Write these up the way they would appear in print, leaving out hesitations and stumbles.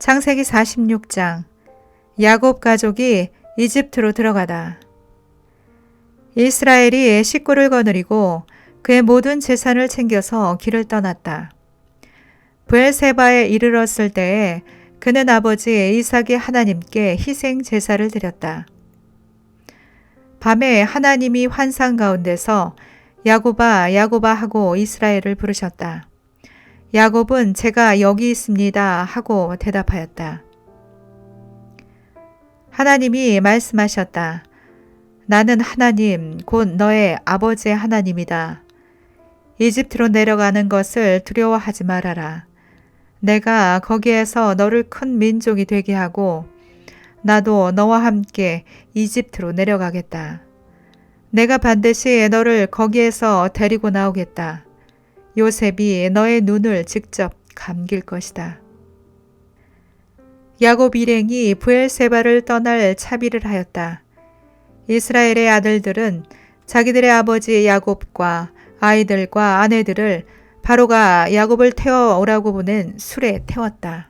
창세기 46장 야곱 가족이 이집트로 들어가다. 이스라엘이 식구를 거느리고 그의 모든 재산을 챙겨서 길을 떠났다. 브엘세바에 이르렀을 때에 그는 아버지 이삭이 하나님께 희생 제사를 드렸다. 밤에 하나님이 환상 가운데서 야곱아 야곱아 하고 이스라엘을 부르셨다. 야곱은 제가 여기 있습니다 하고 대답하였다. 하나님이 말씀하셨다. 나는 하나님 곧 너의 아버지의 하나님이다. 이집트로 내려가는 것을 두려워하지 말아라. 내가 거기에서 너를 큰 민족이 되게 하고 나도 너와 함께 이집트로 내려가겠다. 내가 반드시 너를 거기에서 데리고 나오겠다. 요셉이 너의 눈을 직접 감길 것이다. 야곱 일행이 브엘세바를 떠날 차비를 하였다. 이스라엘의 아들들은 자기들의 아버지 야곱과 아이들과 아내들을 바로가 야곱을 태워오라고 보낸 술에 태웠다.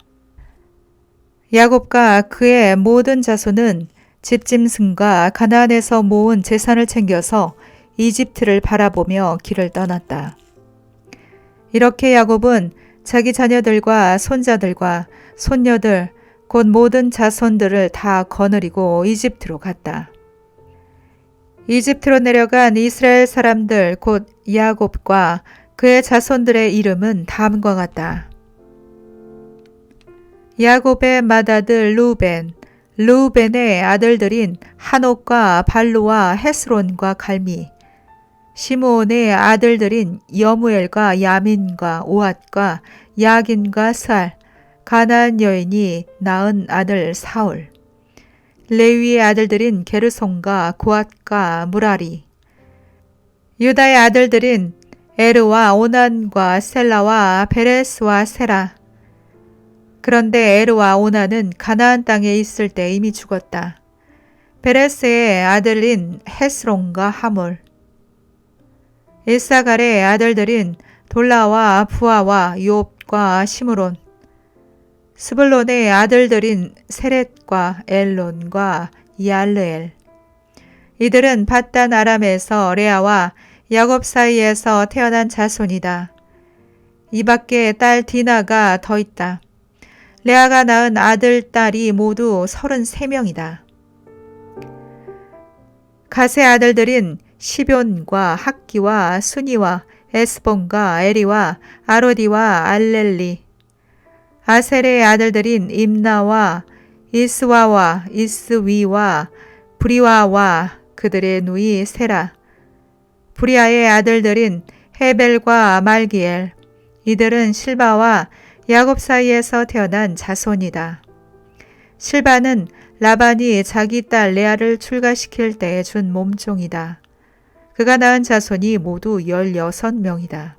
야곱과 그의 모든 자손은 집짐승과 가나안에서 모은 재산을 챙겨서 이집트를 바라보며 길을 떠났다. 이렇게 야곱은 자기 자녀들과 손자들과 손녀들 곧 모든 자손들을 다 거느리고 이집트로 갔다. 이집트로 내려간 이스라엘 사람들 곧 야곱과 그의 자손들의 이름은 다음과 같다. 야곱의 맏아들 르우벤의 아들들인 한옥과 발루와 헤스론과 갈미, 시므온의 아들들인 여무엘과 야민과 오앗과 야긴과 살, 가나안 여인이 낳은 아들 사울, 레위의 아들들인 게르손과 고앗과 무라리, 유다의 아들들인 에르와 오난과 셀라와 베레스와 세라. 그런데 에르와 오난은 가나안 땅에 있을 때 이미 죽었다. 베레스의 아들인 헤스론과 하몰, 이사갈의 아들들인 돌라와 부아와 욥과 시므론, 스불론의 아들들인 세렛과 엘론과 야르엘. 이들은 밧단 아람에서 레아와 야곱 사이에서 태어난 자손이다. 이 밖에 딸 디나가 더 있다. 레아가 낳은 아들, 딸이 모두 33명이다. 갓의 아들들인 시뵐과 학기와 수니와 에스본과 에리와 아로디와 알렐리. 아셀의 아들들인 임나와 이스와와 이스위와 브리와와 그들의 누이 세라. 브리아의 아들들인 헤벨과 말기엘. 이들은 실바와 야곱 사이에서 태어난 자손이다. 실바는 라반이 자기 딸 레아를 출가시킬 때에 준 몸종이다. 그가 낳은 자손이 모두 16명이다.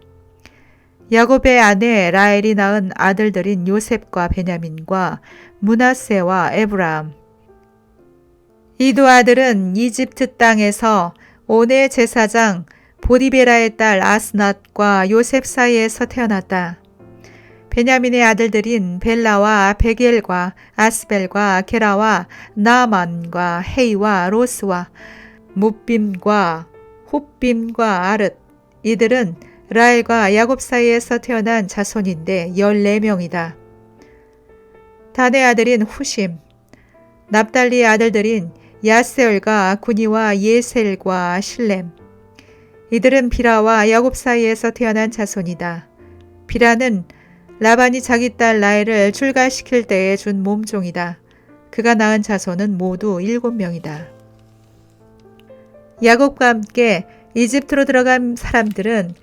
야곱의 아내 라헬이 낳은 아들들인 요셉과 베냐민과 므낫세와 에브라임. 이 두 아들은 이집트 땅에서 온의 제사장 보디베라의 딸 아스낫과 요셉 사이에서 태어났다. 베냐민의 아들들인 벨라와 베겔과 아스벨과 게라와 나만과 헤이와 로스와 뭇빔과 홉빔과 아릇. 이들은 라헬과 야곱 사이에서 태어난 자손인데 14명이다. 단의 아들인 후심, 납달리의 아들들인 야세엘과 구니와 예셀과 실렘. 이들은 비라와 야곱 사이에서 태어난 자손이다. 비라는 라반이 자기 딸 라헬을 출가시킬 때에 준 몸종이다. 그가 낳은 자손은 모두 7명이다. 야곱과 함께 이집트로 들어간 사람들은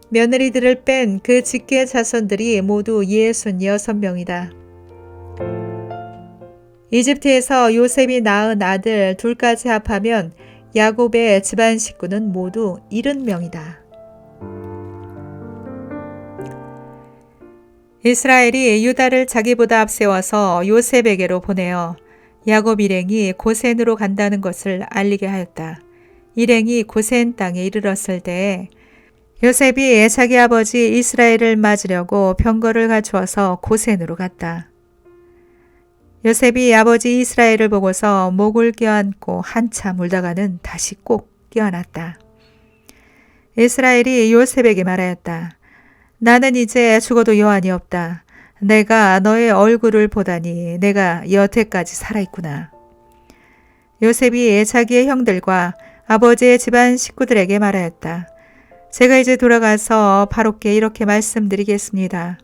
며느리들을 뺀 그 직계 자손들이 모두 66명이다. 이집트에서 요셉이 낳은 아들 둘까지 합하면 야곱의 집안 식구는 모두 70명이다. 이스라엘이 유다를 자기보다 앞세워서 요셉에게로 보내어 야곱 일행이 고센으로 간다는 것을 알리게 하였다. 일행이 고센 땅에 이르렀을 때에 요셉이 자기 아버지 이스라엘을 맞으려고 병거를 갖추어서 고센으로 갔다. 요셉이 아버지 이스라엘을 보고서 목을 껴안고 한참 울다가는 다시 꼭 껴안았다. 이스라엘이 요셉에게 말하였다. 나는 이제 죽어도 여한이 없다. 내가 너의 얼굴을 보다니 내가 여태까지 살아있구나. 요셉이 자기의 형들과 아버지의 집안 식구들에게 말하였다. 제가 이제 돌아가서 바로께 이렇게 말씀드리겠습니다.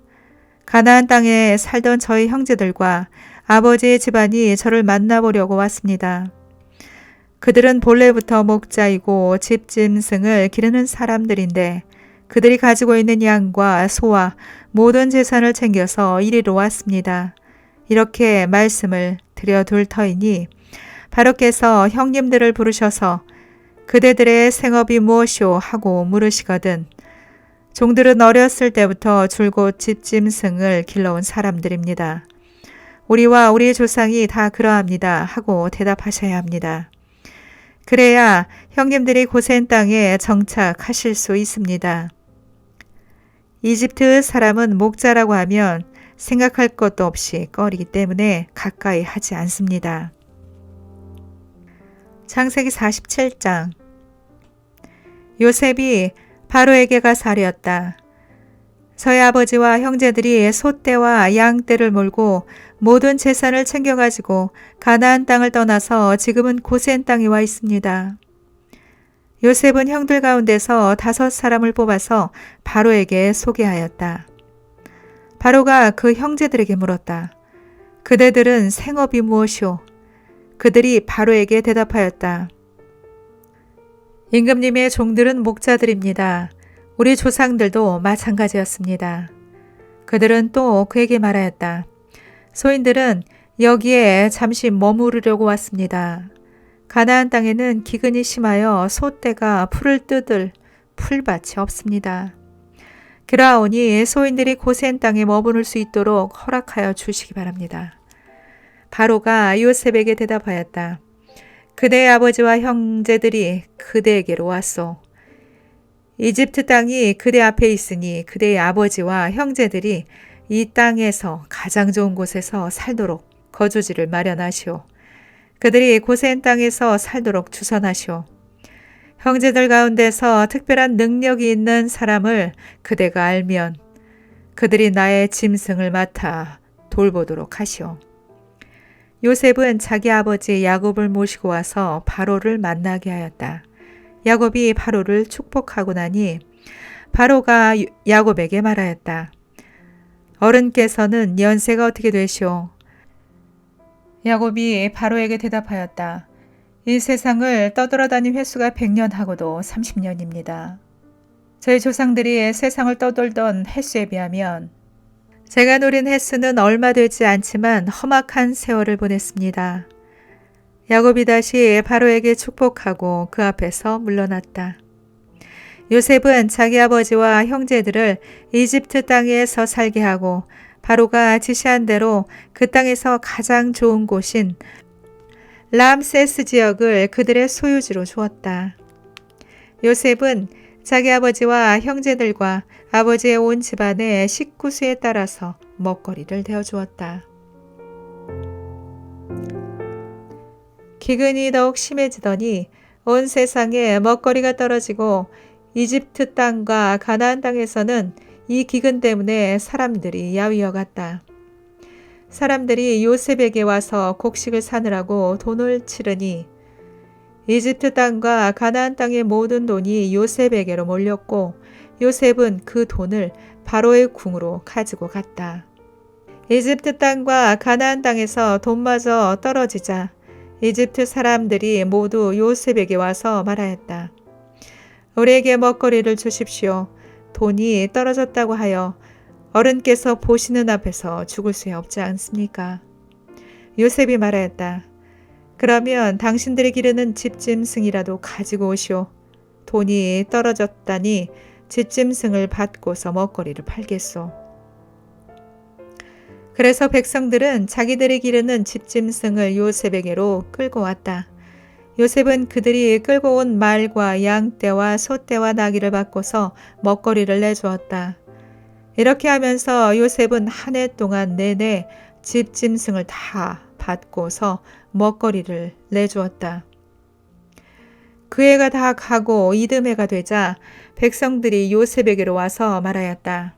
가나안 땅에 살던 저희 형제들과 아버지의 집안이 저를 만나보려고 왔습니다. 그들은 본래부터 목자이고 집짐승을 기르는 사람들인데 그들이 가지고 있는 양과 소와 모든 재산을 챙겨서 이리로 왔습니다. 이렇게 말씀을 드려둘 터이니 바로께서 형님들을 부르셔서 그대들의 생업이 무엇이오 하고 물으시거든 종들은 어렸을 때부터 줄곧 집짐승을 길러온 사람들입니다. 우리와 우리 조상이 다 그러합니다 하고 대답하셔야 합니다. 그래야 형님들이 고센 땅에 정착하실 수 있습니다. 이집트 사람은 목자라고 하면 생각할 것도 없이 꺼리기 때문에 가까이 하지 않습니다. 창세기 47장. 요셉이 바로에게 가서 아뢰었다. 저희 아버지와 형제들이 소떼와 양떼를 몰고 모든 재산을 챙겨가지고 가나안 땅을 떠나서 지금은 고센 땅에 와 있습니다. 요셉은 형들 가운데서 5 사람을 뽑아서 바로에게 소개하였다. 바로가 그 형제들에게 물었다. 그대들은 생업이 무엇이오? 그들이 바로에게 대답하였다. 임금님의 종들은 목자들입니다. 우리 조상들도 마찬가지였습니다. 그들은 또 그에게 말하였다. 소인들은 여기에 잠시 머무르려고 왔습니다. 가나안 땅에는 기근이 심하여 소떼가 풀을 뜯을 풀밭이 없습니다. 그러하오니 소인들이 고센 땅에 머무를 수 있도록 허락하여 주시기 바랍니다. 바로가 요셉에게 대답하였다. 그대의 아버지와 형제들이 그대에게로 왔소. 이집트 땅이 그대 앞에 있으니 그대의 아버지와 형제들이 이 땅에서 가장 좋은 곳에서 살도록 거주지를 마련하시오. 그들이 고센 땅에서 살도록 주선하시오. 형제들 가운데서 특별한 능력이 있는 사람을 그대가 알면 그들이 나의 짐승을 맡아 돌보도록 하시오. 요셉은 자기 아버지 야곱을 모시고 와서 바로를 만나게 하였다. 야곱이 바로를 축복하고 나니 바로가 야곱에게 말하였다. 어른께서는 연세가 어떻게 되시오? 야곱이 바로에게 대답하였다. 이 세상을 떠돌아다닌 횟수가 100년하고도 30년입니다. 저희 조상들이 세상을 떠돌던 횟수에 비하면 제가 누린 횟수는 얼마 되지 않지만 험악한 세월을 보냈습니다. 야곱이 다시 바로에게 축복하고 그 앞에서 물러났다. 요셉은 자기 아버지와 형제들을 이집트 땅에서 살게 하고 바로가 지시한 대로 그 땅에서 가장 좋은 곳인 람세스 지역을 그들의 소유지로 주었다. 요셉은 자기 아버지와 형제들과 아버지의 온 집안의 식구수에 따라서 먹거리를 대어주었다. 기근이 더욱 심해지더니 온 세상에 먹거리가 떨어지고 이집트 땅과 가나안 땅에서는 이 기근 때문에 사람들이 야위어 갔다. 사람들이 요셉에게 와서 곡식을 사느라고 돈을 치르니 이집트 땅과 가나안 땅의 모든 돈이 요셉에게로 몰렸고 요셉은 그 돈을 바로의 궁으로 가지고 갔다. 이집트 땅과 가나안 땅에서 돈마저 떨어지자 이집트 사람들이 모두 요셉에게 와서 말하였다. 우리에게 먹거리를 주십시오. 돈이 떨어졌다고 하여 어른께서 보시는 앞에서 죽을 수 없지 않습니까? 요셉이 말하였다. 그러면 당신들이 기르는 집짐승이라도 가지고 오시오. 돈이 떨어졌다니 집짐승을 받고서 먹거리를 팔겠소. 그래서 백성들은 자기들이 기르는 집짐승을 요셉에게로 끌고 왔다. 요셉은 그들이 끌고 온 말과 양떼와 소떼와 나귀를 바꿔서 먹거리를 내주었다. 이렇게 하면서 요셉은 한 해 동안 내내 집짐승을 다 받고서 먹거리를 내주었다. 그 해가 다 가고 이듬해가 되자 백성들이 요셉에게로 와서 말하였다.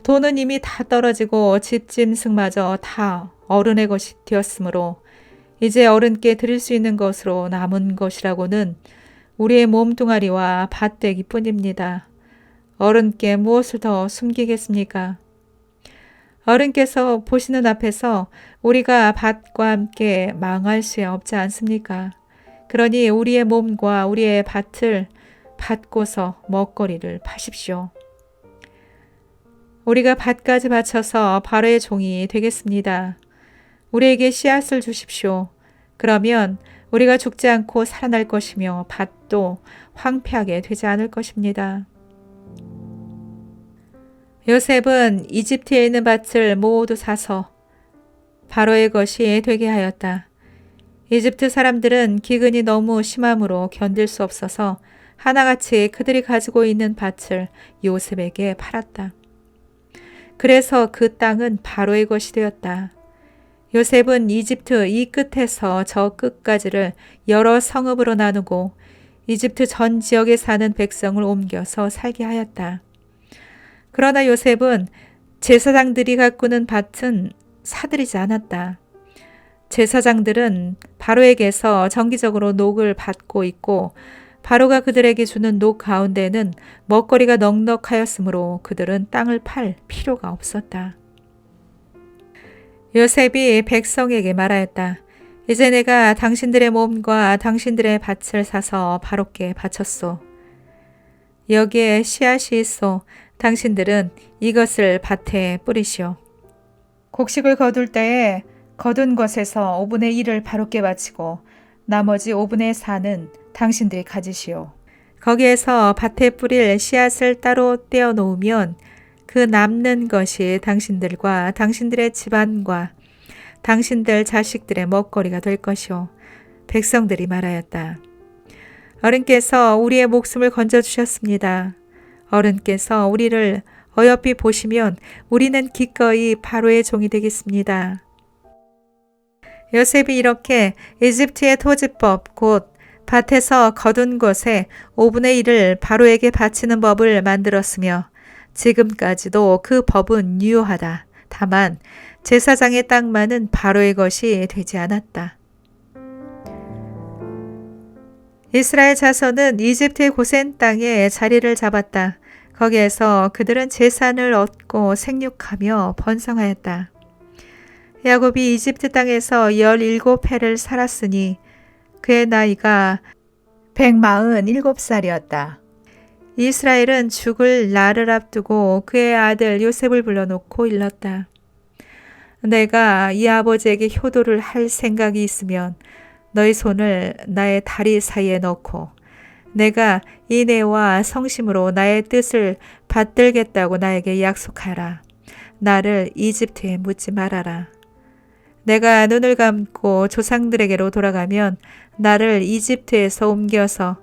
돈은 이미 다 떨어지고 집짐승마저 다 어른의 것이 되었으므로 이제 어른께 드릴 수 있는 것으로 남은 것이라고는 우리의 몸뚱아리와 밭대기 뿐입니다. 어른께 무엇을 더 숨기겠습니까? 어른께서 보시는 앞에서 우리가 밭과 함께 망할 수 없지 않습니까? 그러니 우리의 몸과 우리의 밭을 받고서 먹거리를 파십시오. 우리가 밭까지 바쳐서 바로의 종이 되겠습니다. 우리에게 씨앗을 주십시오. 그러면 우리가 죽지 않고 살아날 것이며 밭도 황폐하게 되지 않을 것입니다. 요셉은 이집트에 있는 밭을 모두 사서 바로의 것이 되게 하였다. 이집트 사람들은 기근이 너무 심함으로 견딜 수 없어서 하나같이 그들이 가지고 있는 밭을 요셉에게 팔았다. 그래서 그 땅은 바로의 것이 되었다. 요셉은 이집트 이 끝에서 저 끝까지를 여러 성읍으로 나누고 이집트 전 지역에 사는 백성을 옮겨서 살게 하였다. 그러나 요셉은 제사장들이 가꾸는 밭은 사들이지 않았다. 제사장들은 바로에게서 정기적으로 녹을 받고 있고 바로가 그들에게 주는 녹 가운데는 먹거리가 넉넉하였으므로 그들은 땅을 팔 필요가 없었다. 요셉이 백성에게 말하였다. 이제 내가 당신들의 몸과 당신들의 밭을 사서 바로께 바쳤소. 여기에 씨앗이 있어 당신들은 이것을 밭에 뿌리시오. 곡식을 거둘 때에 거둔 것에서 5분의 1을 바로께 바치고 나머지 5분의 4는 당신들이 가지시오. 거기에서 밭에 뿌릴 씨앗을 따로 떼어 놓으면 그 남는 것이 당신들과 당신들의 집안과 당신들 자식들의 먹거리가 될 것이오. 백성들이 말하였다. 어른께서 우리의 목숨을 건져주셨습니다. 어른께서 우리를 어여삐 보시면 우리는 기꺼이 바로의 종이 되겠습니다. 요셉이 이렇게 이집트의 토지법 곧 밭에서 거둔 것의 5분의 1을 바로에게 바치는 법을 만들었으며 지금까지도 그 법은 유효하다. 다만 제사장의 땅만은 바로의 것이 되지 않았다. 이스라엘 자손은 이집트의 고센 땅에 자리를 잡았다. 거기에서 그들은 재산을 얻고 생육하며 번성하였다. 야곱이 이집트 땅에서 17해를 살았으니 그의 나이가 147살이었다. 이스라엘은 죽을 날을 앞두고 그의 아들 요셉을 불러놓고 일렀다. 내가 이 아버지에게 효도를 할 생각이 있으면 너희 손을 나의 다리 사이에 넣고 내가 인애와 성심으로 나의 뜻을 받들겠다고 나에게 약속하라. 나를 이집트에 묻지 말아라. 내가 눈을 감고 조상들에게로 돌아가면 나를 이집트에서 옮겨서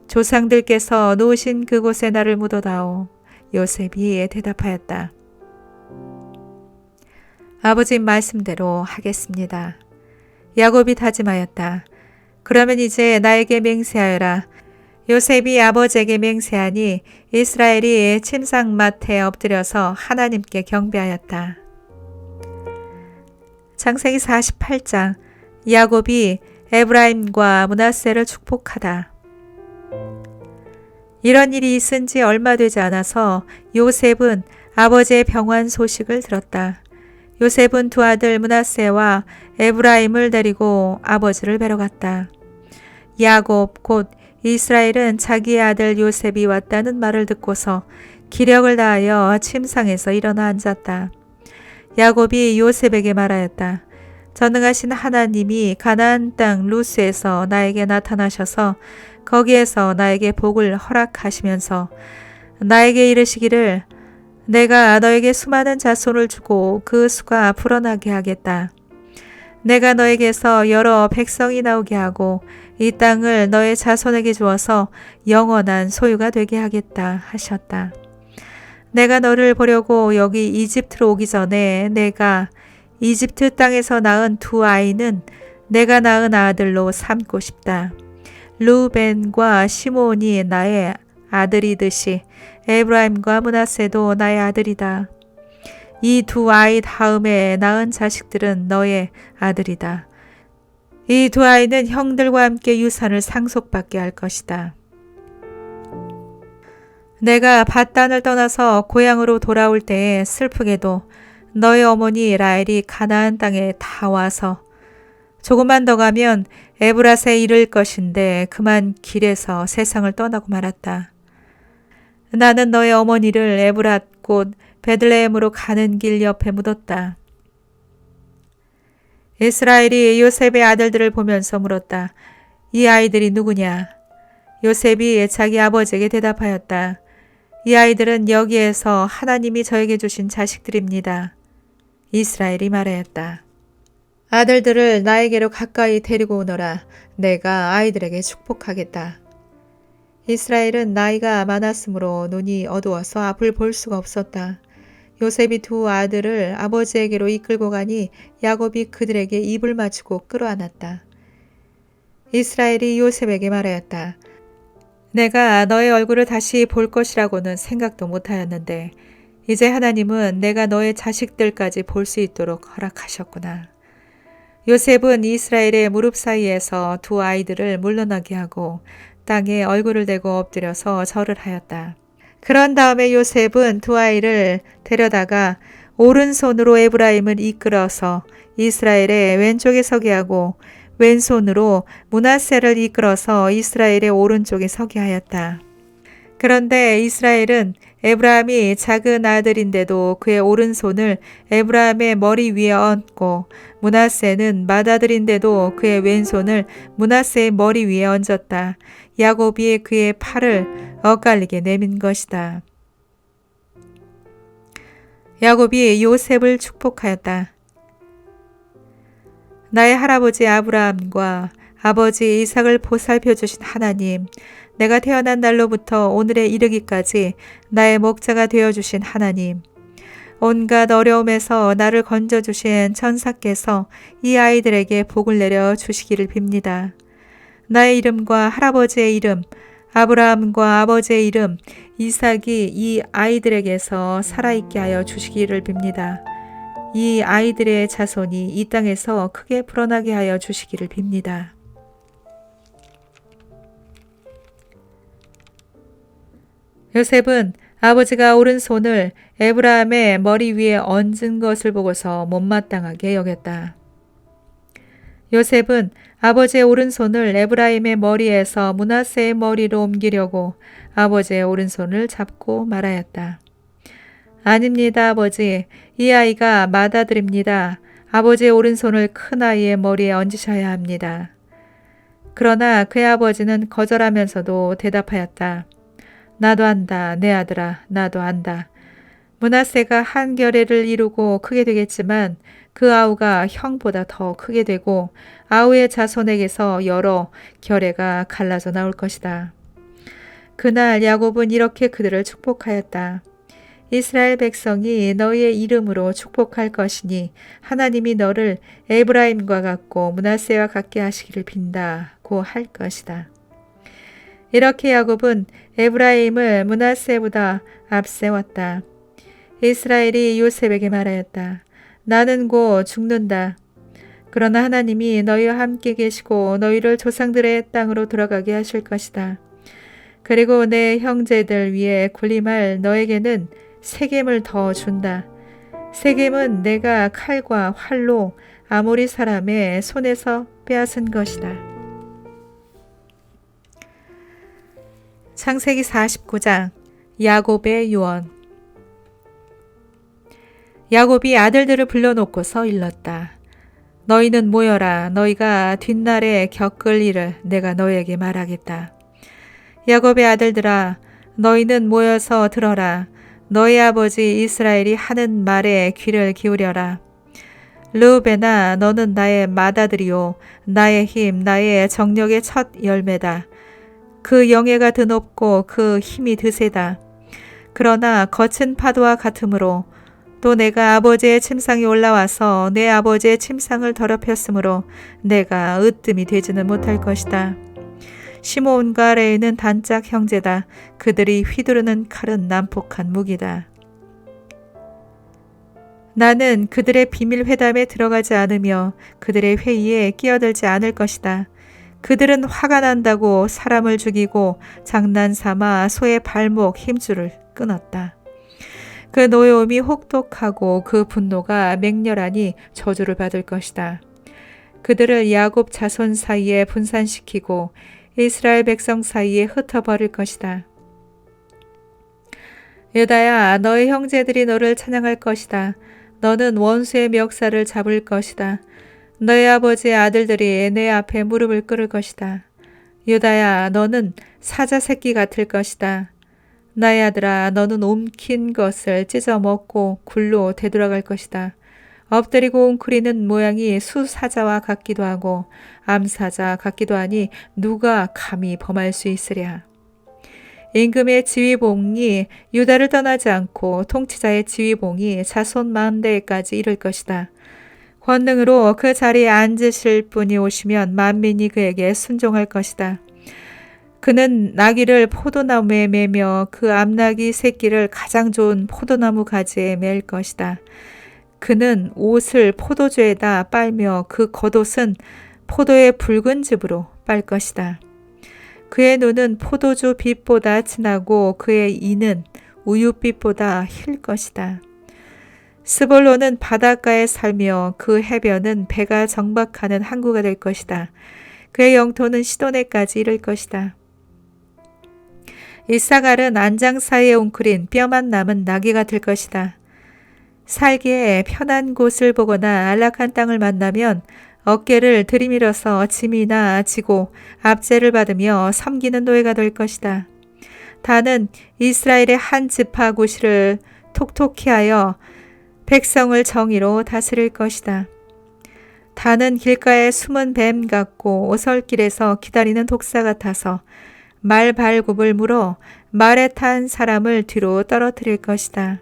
조상들께서 놓으신 그곳에 나를 묻어다오. 요셉이 대답하였다. 아버지 말씀대로 하겠습니다. 야곱이 다짐하였다. 그러면 이제 나에게 맹세하여라. 요셉이 아버지에게 맹세하니 이스라엘이 침상맡에 엎드려서 하나님께 경배하였다. 창세기 48장 야곱이 에브라임과 므낫세를 축복하다. 이런 일이 있은 지 얼마 되지 않아서 요셉은 아버지의 병환 소식을 들었다. 요셉은 두 아들 므낫세와 에브라임을 데리고 아버지를 뵈러 갔다. 야곱 곧 이스라엘은 자기의 아들 요셉이 왔다는 말을 듣고서 기력을 다하여 침상에서 일어나 앉았다. 야곱이 요셉에게 말하였다. 전능하신 하나님이 가나안 땅 루스에서 나에게 나타나셔서 거기에서 나에게 복을 허락하시면서 나에게 이르시기를 내가 너에게 수많은 자손을 주고 그 수가 불어나게 하겠다. 내가 너에게서 여러 백성이 나오게 하고 이 땅을 너의 자손에게 주어서 영원한 소유가 되게 하겠다 하셨다. 내가 너를 보려고 여기 이집트로 오기 전에 내가 이집트 땅에서 낳은 두 아이는 내가 낳은 아들로 삼고 싶다. 루벤과 시므온이 나의 아들이듯이 에브라임과 므낫세도 나의 아들이다. 이 두 아이 다음에 낳은 자식들은 너의 아들이다. 이 두 아이는 형들과 함께 유산을 상속받게 할 것이다. 내가 밧단을 떠나서 고향으로 돌아올 때에 슬프게도 너의 어머니 라헬이 가나안 땅에 다 와서 조금만 더 가면 에브랏에 이를 것인데 그만 길에서 세상을 떠나고 말았다. 나는 너의 어머니를 에브랏 곧 베들레헴으로 가는 길 옆에 묻었다. 이스라엘이 요셉의 아들들을 보면서 물었다. 이 아이들이 누구냐? 요셉이 자기 아버지에게 대답하였다. 이 아이들은 여기에서 하나님이 저에게 주신 자식들입니다. 이스라엘이 말하였다. 아들들을 나에게로 가까이 데리고 오너라. 내가 아이들에게 축복하겠다. 이스라엘은 나이가 많았으므로 눈이 어두워서 앞을 볼 수가 없었다. 요셉이 두 아들을 아버지에게로 이끌고 가니 야곱이 그들에게 입을 맞추고 끌어안았다. 이스라엘이 요셉에게 말하였다. 내가 너의 얼굴을 다시 볼 것이라고는 생각도 못하였는데 이제 하나님은 내가 너의 자식들까지 볼 수 있도록 허락하셨구나. 요셉은 이스라엘의 무릎 사이에서 두 아이들을 물러나게 하고 땅에 얼굴을 대고 엎드려서 절을 하였다. 그런 다음에 요셉은 두 아이를 데려다가 오른손으로 에브라임을 이끌어서 이스라엘의 왼쪽에 서게 하고 왼손으로 므낫세를 이끌어서 이스라엘의 오른쪽에 서게 하였다. 그런데 이스라엘은 에브라임이 작은 아들인데도 그의 오른손을 에브라임의 머리 위에 얹고 므낫세는 맏아들인데도 그의 왼손을 므낫세의 머리 위에 얹었다. 야곱이 그의 팔을 엇갈리게 내민 것이다. 야곱이 요셉을 축복하였다. 나의 할아버지 아브라함과 아버지 이삭을 보살펴 주신 하나님, 내가 태어난 날로부터 오늘에 이르기까지 나의 목자가 되어주신 하나님, 온갖 어려움에서 나를 건져주신 천사께서 이 아이들에게 복을 내려 주시기를 빕니다. 나의 이름과 할아버지의 이름, 아브라함과 아버지의 이름, 이삭이 이 아이들에게서 살아있게 하여 주시기를 빕니다. 이 아이들의 자손이 이 땅에서 크게 불어나게 하여 주시기를 빕니다. 요셉은 아버지가 오른손을 에브라임의 머리 위에 얹은 것을 보고서 못마땅하게 여겼다. 요셉은 아버지의 오른손을 에브라임의 머리에서 므낫세의 머리로 옮기려고 아버지의 오른손을 잡고 말하였다. 아닙니다, 아버지. 이 아이가 맏아들입니다. 아버지의 오른손을 큰 아이의 머리에 얹으셔야 합니다. 그러나 그의 아버지는 거절하면서도 대답하였다. 나도 안다, 내 아들아, 나도 안다. 므낫세가 한 결례를 이루고 크게 되겠지만 그 아우가 형보다 더 크게 되고 아우의 자손에게서 여러 결례가 갈라져 나올 것이다. 그날 야곱은 이렇게 그들을 축복하였다. 이스라엘 백성이 너희의 이름으로 축복할 것이니 하나님이 너를 에브라임과 같고 므낫세와 같게 하시기를 빈다고 할 것이다. 이렇게 야곱은 에브라임을 므낫세보다 앞세웠다. 이스라엘이 요셉에게 말하였다. 나는 곧 죽는다. 그러나 하나님이 너희와 함께 계시고 너희를 조상들의 땅으로 들어가게 하실 것이다. 그리고 내 형제들 위에 군림할 너에게는 세겜을 더 준다. 세겜은 내가 칼과 활로 아모리 사람의 손에서 빼앗은 것이다. 창세기 49장 야곱의 유언. 야곱이 아들들을 불러놓고서 일렀다. 너희는 모여라. 너희가 뒷날에 겪을 일을 내가 너희에게 말하겠다. 야곱의 아들들아, 너희는 모여서 들어라. 너희 아버지 이스라엘이 하는 말에 귀를 기울여라. 르우벤아, 너는 나의 맏아들이요 나의 힘, 나의 정력의 첫 열매다. 그 영예가 드높고 그 힘이 드세다. 그러나 거친 파도와 같으므로 또 내가 아버지의 침상에 올라와서 내 아버지의 침상을 더럽혔으므로 내가 으뜸이 되지는 못할 것이다. 시므온과 레위는 단짝 형제다. 그들이 휘두르는 칼은 난폭한 무기다. 나는 그들의 비밀 회담에 들어가지 않으며 그들의 회의에 끼어들지 않을 것이다. 그들은 화가 난다고 사람을 죽이고 장난삼아 소의 발목 힘줄을 끊었다. 그 노여움이 혹독하고 그 분노가 맹렬하니 저주를 받을 것이다. 그들을 야곱 자손 사이에 분산시키고 이스라엘 백성 사이에 흩어버릴 것이다. 유다야, 너의 형제들이 너를 찬양할 것이다. 너는 원수의 멱살을 잡을 것이다. 너의 아버지의 아들들이 내 앞에 무릎을 꿇을 것이다. 유다야, 너는 사자 새끼 같을 것이다. 나의 아들아, 너는 옮긴 것을 찢어 먹고 굴로 되돌아갈 것이다. 엎드리고 웅크리는 모양이 수사자와 같기도 하고 암사자 같기도 하니 누가 감히 범할 수 있으랴. 임금의 지휘봉이 유다를 떠나지 않고 통치자의 지휘봉이 자손 만대까지 이를 것이다. 권능으로 그 자리에 앉으실 분이 오시면 만민이 그에게 순종할 것이다. 그는 나귀를 포도나무에 매며 그 암나귀 새끼를 가장 좋은 포도나무 가지에 맬 것이다. 그는 옷을 포도주에다 빨며 그 겉옷은 포도의 붉은 즙으로 빨 것이다. 그의 눈은 포도주 빛보다 진하고 그의 이는 우유빛보다 힐 것이다. 스볼론은 바닷가에 살며 그 해변은 배가 정박하는 항구가 될 것이다. 그의 영토는 시도네까지 이를 것이다. 이사갈은 안장 사이에 웅크린 뼈만 남은 나귀가 될 것이다. 살기에 편한 곳을 보거나 안락한 땅을 만나면 어깨를 들이밀어서 짐이나 지고 압제를 받으며 섬기는 노예가 될 것이다. 다는 이스라엘의 한 지파 구실을 톡톡히 하여 백성을 정의로 다스릴 것이다. 다는 길가에 숨은 뱀 같고 오솔길에서 기다리는 독사 같아서 말 발굽을 물어 말에 탄 사람을 뒤로 떨어뜨릴 것이다.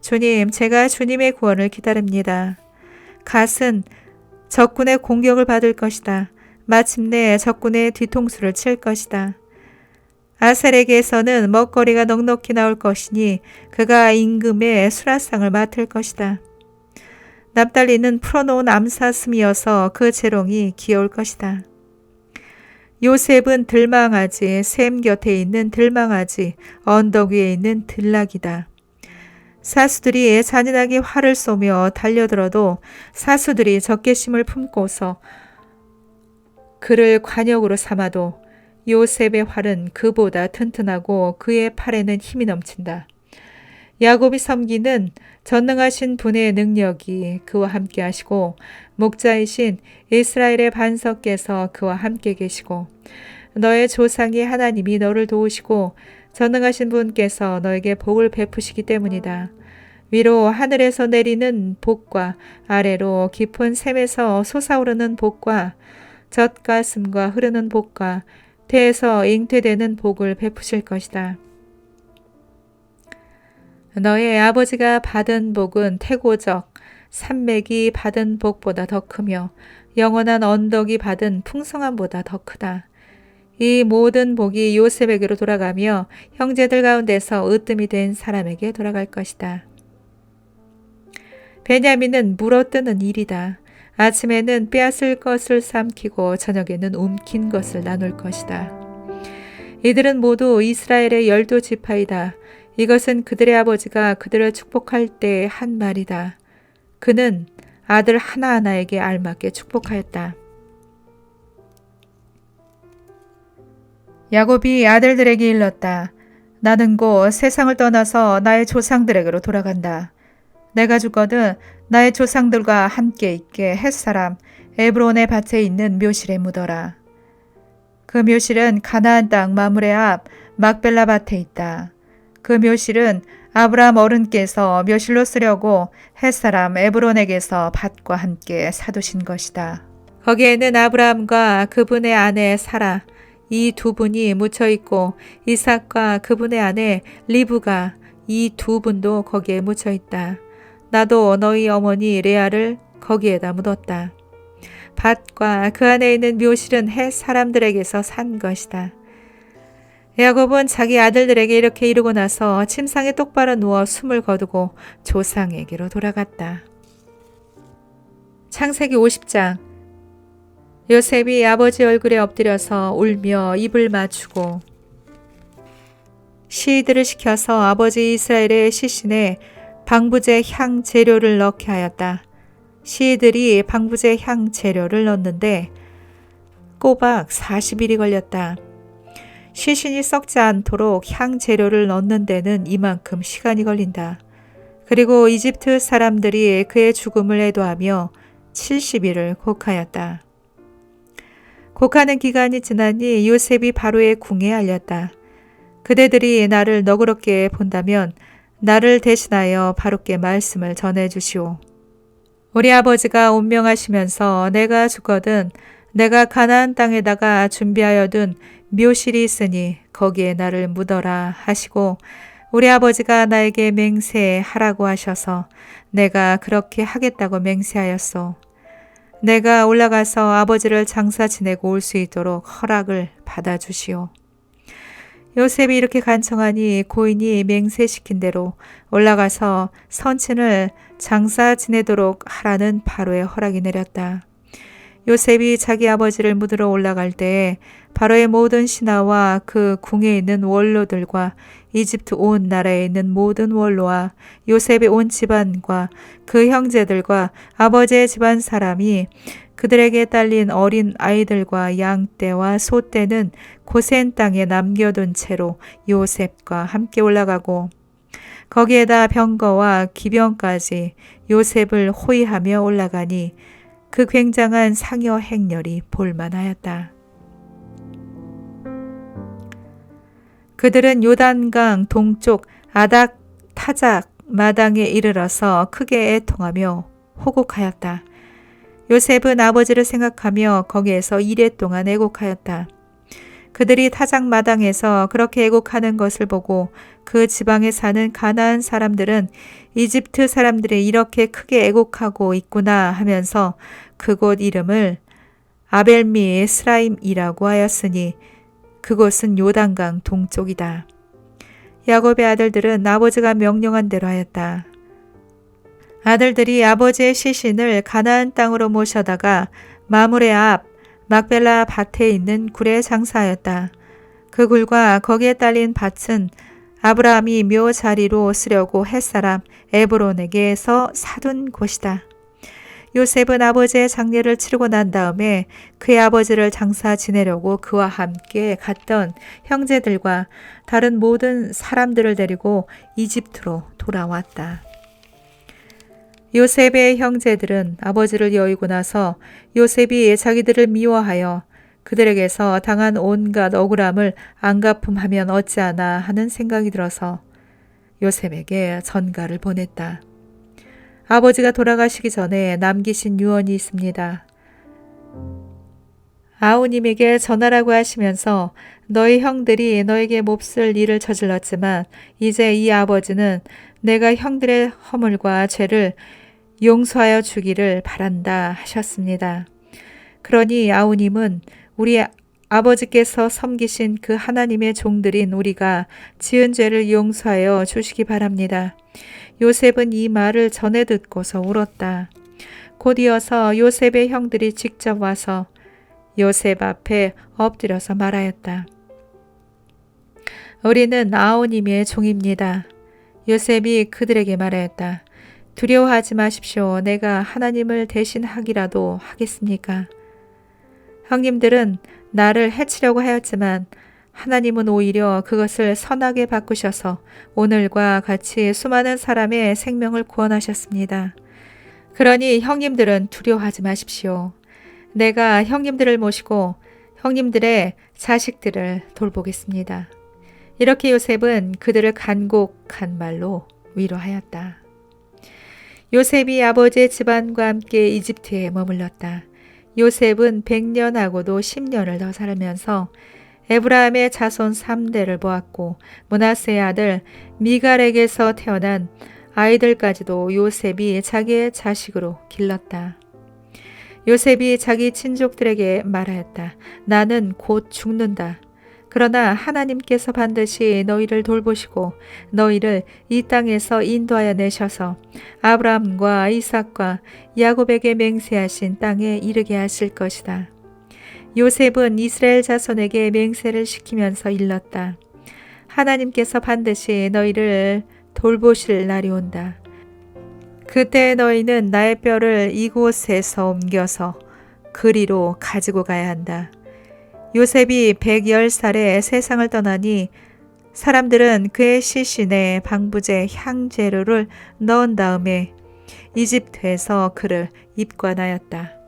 주님, 제가 주님의 구원을 기다립니다. 갓은 적군의 공격을 받을 것이다. 마침내 적군의 뒤통수를 칠 것이다. 아셀에게서는 먹거리가 넉넉히 나올 것이니 그가 임금의 수라상을 맡을 것이다. 납달리는 풀어놓은 암사슴이어서 그 재롱이 귀여울 것이다. 요셉은 들망아지, 샘 곁에 있는 들망아지, 언덕 위에 있는 들락이다. 사수들이 잔인하게 활을 쏘며 달려들어도 사수들이 적개심을 품고서 그를 관역으로 삼아도 요셉의 활은 그보다 튼튼하고 그의 팔에는 힘이 넘친다. 야곱이 섬기는 전능하신 분의 능력이 그와 함께 하시고 목자이신 이스라엘의 반석께서 그와 함께 계시고 너의 조상의 하나님이 너를 도우시고 전능하신 분께서 너에게 복을 베푸시기 때문이다. 위로 하늘에서 내리는 복과 아래로 깊은 샘에서 솟아오르는 복과 젖가슴과 흐르는 복과 태에서 잉태되는 복을 베푸실 것이다. 너의 아버지가 받은 복은 태고적 산맥이 받은 복보다 더 크며 영원한 언덕이 받은 풍성함보다 더 크다. 이 모든 복이 요셉에게로 돌아가며 형제들 가운데서 으뜸이 된 사람에게 돌아갈 것이다. 베냐민은 물어뜯는 일이다. 아침에는 빼앗을 것을 삼키고 저녁에는 움킨 것을 나눌 것이다. 이들은 모두 이스라엘의 12지파이다. 이것은 그들의 아버지가 그들을 축복할 때 한 말이다. 그는 아들 하나하나에게 알맞게 축복하였다. 야곱이 아들들에게 일렀다. 나는 곧 세상을 떠나서 나의 조상들에게로 돌아간다. 내가 죽거든 나의 조상들과 함께 있게 햇사람 에브론의 밭에 있는 묘실에 묻어라. 그 묘실은 가나안 땅 마므레 앞 막벨라 밭에 있다. 그 묘실은 아브라함 어른께서 묘실로 쓰려고 햇사람 에브론에게서 밭과 함께 사두신 것이다. 거기에는 아브라함과 그분의 아내 사라 이 두 분이 묻혀 있고 이삭과 그분의 아내 리브가 이 두 분도 거기에 묻혀 있다. 나도 너희 어머니 레아를 거기에다 묻었다. 밭과 그 안에 있는 묘실은 헷 사람들에게서 산 것이다. 야곱은 자기 아들들에게 이렇게 이르고 나서 침상에 똑바로 누워 숨을 거두고 조상에게로 돌아갔다. 창세기 50장. 요셉이 아버지 얼굴에 엎드려서 울며 입을 맞추고 시들을 시켜서 아버지 이스라엘의 시신에 방부제 향 재료를 넣게 하였다. 시들이 방부제 향 재료를 넣는데 꼬박 40일이 걸렸다. 시신이 썩지 않도록 향 재료를 넣는 데는 이만큼 시간이 걸린다. 그리고 이집트 사람들이 그의 죽음을 애도하며 70일을 곡하였다. 곡하는 기간이 지나니 요셉이 바로의 궁에 알렸다. 그대들이 나를 너그럽게 본다면 나를 대신하여 바로께 말씀을 전해주시오. 우리 아버지가 운명하시면서 내가 죽거든 내가 가나안 땅에다가 준비하여 둔 묘실이 있으니 거기에 나를 묻어라 하시고 우리 아버지가 나에게 맹세하라고 하셔서 내가 그렇게 하겠다고 맹세하였소. 내가 올라가서 아버지를 장사 지내고 올 수 있도록 허락을 받아주시오. 요셉이 이렇게 간청하니 고인이 맹세시킨 대로 올라가서 선친을 장사 지내도록 하라는 바로의 허락이 내렸다. 요셉이 자기 아버지를 묻으러 올라갈 때에 바로의 모든 신하와 그 궁에 있는 원로들과 이집트 온 나라에 있는 모든 원로와 요셉의 온 집안과 그 형제들과 아버지의 집안 사람이 그들에게 딸린 어린 아이들과 양떼와 소떼는 고센 땅에 남겨둔 채로 요셉과 함께 올라가고 거기에다 병거와 기병까지 요셉을 호위하며 올라가니 그 굉장한 상여 행렬이 볼만하였다. 그들은 요단강 동쪽 아닥 타작 마당에 이르러서 크게 애통하며 호곡하였다. 요셉은 아버지를 생각하며 거기에서 이레 동안 애곡하였다. 그들이 타작 마당에서 그렇게 애곡하는 것을 보고 그 지방에 사는 가나안 사람들은 이집트 사람들이 이렇게 크게 애곡하고 있구나 하면서 그곳 이름을 아벨미 스라임이라고 하였으니 그곳은 요단강 동쪽이다. 야곱의 아들들은 아버지가 명령한 대로 하였다. 아들들이 아버지의 시신을 가나안 땅으로 모셔다가 마므레 앞 막벨라 밭에 있는 굴에 장사하였다. 그 굴과 거기에 딸린 밭은 아브라함이 묘 자리로 쓰려고 햇사람 에브론에게서 사둔 곳이다. 요셉은 아버지의 장례를 치르고 난 다음에 그의 아버지를 장사 지내려고 그와 함께 갔던 형제들과 다른 모든 사람들을 데리고 이집트로 돌아왔다. 요셉의 형제들은 아버지를 여의고 나서 요셉이 자기들을 미워하여 그들에게서 당한 온갖 억울함을 안갚음하면 어찌하나 하는 생각이 들어서 요셉에게 전가를 보냈다. 아버지가 돌아가시기 전에 남기신 유언이 있습니다. 아우님에게 전하라고 하시면서 너희 형들이 너에게 몹쓸 일을 저질렀지만 이제 이 아버지는 내가 형들의 허물과 죄를 용서하여 주기를 바란다 하셨습니다. 그러니 아우님은 우리 아버지께서 섬기신 그 하나님의 종들인 우리가 지은 죄를 용서하여 주시기 바랍니다. 요셉은 이 말을 전해 듣고서 울었다. 곧 이어서 요셉의 형들이 직접 와서 요셉 앞에 엎드려서 말하였다. 우리는 아우님의 종입니다. 요셉이 그들에게 말하였다. 두려워하지 마십시오. 내가 하나님을 대신하기라도 하겠습니까? 형님들은 나를 해치려고 하였지만 하나님은 오히려 그것을 선하게 바꾸셔서 오늘과 같이 수많은 사람의 생명을 구원하셨습니다. 그러니 형님들은 두려워하지 마십시오. 내가 형님들을 모시고 형님들의 자식들을 돌보겠습니다. 이렇게 요셉은 그들을 간곡한 말로 위로하였다. 요셉이 아버지의 집안과 함께 이집트에 머물렀다. 요셉은 100년하고도 10년을 더 살면서 에브라임의 자손 3대를 보았고 므낫세의 아들 미갈에게서 태어난 아이들까지도 요셉이 자기의 자식으로 길렀다. 요셉이 자기 친족들에게 말하였다. 나는 곧 죽는다. 그러나 하나님께서 반드시 너희를 돌보시고 너희를 이 땅에서 인도하여 내셔서 아브라함과 이삭과 야곱에게 맹세하신 땅에 이르게 하실 것이다. 요셉은 이스라엘 자손에게 맹세를 시키면서 일렀다. 하나님께서 반드시 너희를 돌보실 날이 온다. 그때 너희는 나의 뼈를 이곳에서 옮겨서 그리로 가지고 가야 한다. 요셉이 110살에 세상을 떠나니 사람들은 그의 시신에 방부제 향재료를 넣은 다음에 이집트에서 그를 입관하였다.